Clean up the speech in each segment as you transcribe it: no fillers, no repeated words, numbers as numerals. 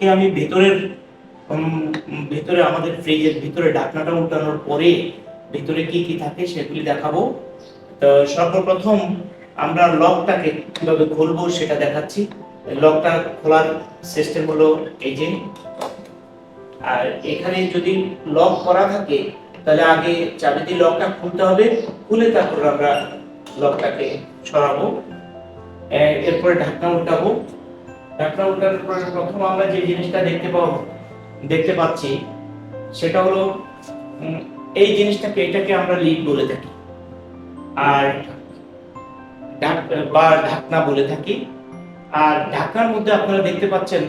আজকে আমি ভেতরে আমাদের ফ্রিজের ভিতরে ঢাকনাটা উল্টানোর পরে ভেতরে কি কি থাকে সেগুলি দেখাবো। তো সর্বপ্রথম আমরা লকটাকে কিভাবে খুলবো সেটা দেখাচ্ছি। লকটা খোলার সিস্টেম হলো এই যে, আর এখানে যদি লক করা থাকে তাহলে আগে চাবি দিয়ে লকটা খুলতে হবে, খুলে তারপর আমরা লকটাকে সরাবো। এরপরে ঢাকনা উল্টাবো। ঢাকনা উল্টানোর পরে প্রথম আমরা যে জিনিসটা দেখতে পাচ্ছি সেটা হলো এই জিনিসটাকে, এটাকে আমরা লিড বলে থাকি আর ঢাকনা বলে থাকি। আর ঢাকনার মধ্যে আপনারা দেখতে পাচ্ছেন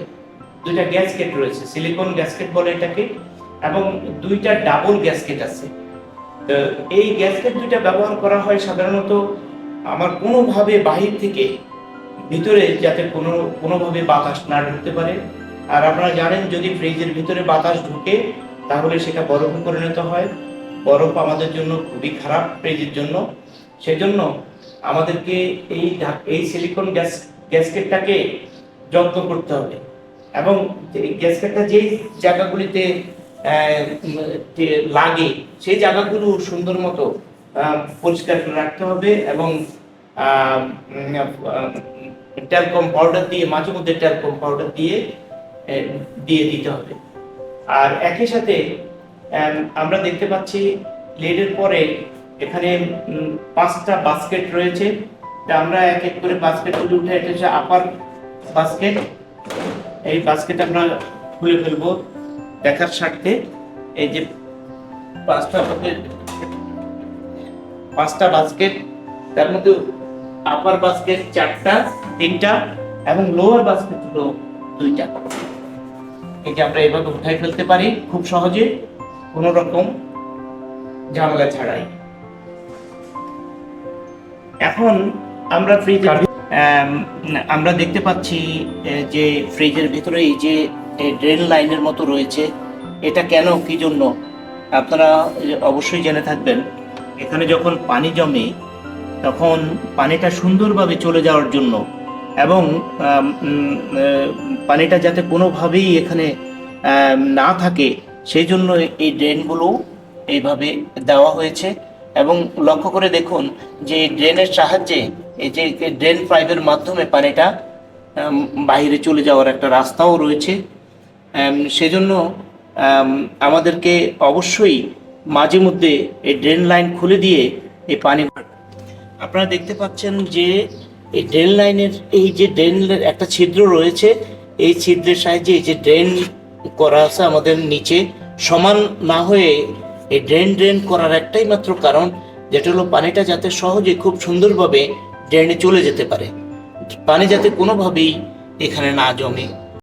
দুইটা গ্যাসকেট রয়েছে, সিলিকন গ্যাসকেট বলে এটাকে, এবং দুইটা ডাবল গ্যাসকেট আছে। তো এই গ্যাসকেট দুইটা ব্যবহার করা হয় সাধারণত আমার কোনোভাবে বাহির থেকে ভিতরে যাতে কোনোভাবে বাতাস না ঢুকতে পারে। আর আপনারা জানেন যদি ফ্রিজের ভিতরে বাতাস ঢুকে তাহলে সেটা বরফে পরিণত হয়। বরফ আমাদের জন্য খুবই খারাপ ফ্রিজের জন্য। সেজন্য আমাদেরকে এই সিলিকন গ্যাসকেটটাকে যত্ন করতে হবে, এবং গ্যাসকেটটা যেই জায়গাগুলিতে লাগে সেই জায়গাগুলো সুন্দর মতো পরিষ্কার করে রাখতে হবে, এবং ট্যালকম পাউডার দিয়ে মাঝে মধ্যে ট্যালকম পাউডার দিয়ে দিতে হবে। আর একই সাথে আমরা দেখতে পাচ্ছি লিডের পরে এখানে 5টা বাস্কেট রয়েছে। আমরা এক এক করে বাস্কেটগুলো উঠে, এটা হচ্ছে আপার বাস্কেট। এই বাস্কেট আমরা খুলে ফেলবো দেখার স্বার্থে। এই যে 5টা বাস্কেট, তার মধ্যে আপার বাস্কেট 3টা এবং লোয়ার বাস্কেট হলো 2টা। এই যে আমরা এভাবে উঠাই ফেলতে পারি খুব সহজে, কোনো রকম ঝামেলা ছাড়াই। এখন আমরা আমরা দেখতে পাচ্ছি যে ফ্রিজের ভিতরে এই যে ড্রেন লাইনের মতো রয়েছে, এটা কেন, কি জন্য আপনারা অবশ্যই জেনে থাকবেন। এখানে যখন পানি জমে তখন পানিটা সুন্দরভাবে চলে যাওয়ার জন্য, এবং পানিটা যাতে কোনোভাবেই এখানে না থাকে সেই জন্য এই ড্রেনগুলো এইভাবে দেওয়া হয়েছে। এবং লক্ষ্য করে দেখুন যে ড্রেনের সাহায্যে, এই যে ড্রেন পাইপের মাধ্যমে পানিটা বাইরে চলে যাওয়ার একটা রাস্তাও রয়েছে। সেজন্য আমাদেরকে অবশ্যই মাঝে মধ্যে এই ড্রেন লাইন খুলে দিয়ে এই পানি, আপনারা দেখতে পাচ্ছেন যে এই ড্রেন লাইনের এই যে ড্রেনের একটা ছিদ্র রয়েছে, এই ছিদ্রের সাহায্যে এই যে ড্রেন করা আছে আমাদের নিচে সমান না হয়ে, এই ড্রেন করার একটাই মাত্র কারণ, যেটা হলো পানিটা যাতে সহজে খুব সুন্দরভাবে ড্রেনে চলে যেতে পারে, পানি যাতে কোনোভাবেই এখানে না জমে।